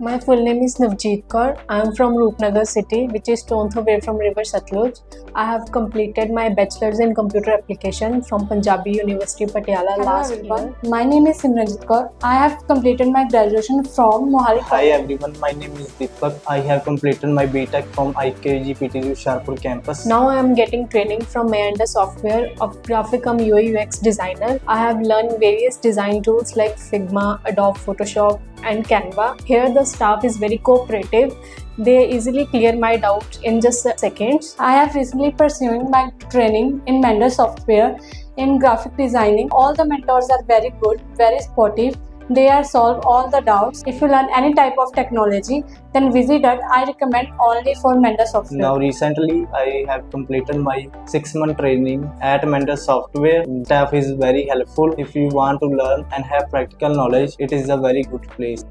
My full name is Navjeet Kaur. I am from Roopnagar city, which is stone's throw away from river Satluj. I have completed my bachelor's in computer application from Punjabi University Patiala last year. My name is Simranjit Kaur. I have completed my graduation from Mohali. Hi everyone, my name is Deepak. I have completed my BTech from ITCareer PTU Sharpur campus. Now I am getting training from Meander software of graphic UI UX designer. I have learned various design tools like Figma, Adobe Photoshop and Canva. Here the staff is very cooperative. They easily clear my doubts in just seconds. I have recently pursuing my training in Meander software in graphic designing. All the mentors are very good, very supportive. They are solve all the doubts. If you learn any type of technology, then visit us. I recommend only for Meander software. Now recently I have completed my 6-month training at Meander software. Staff is very helpful. If you want to learn and have practical knowledge, it is a very good place.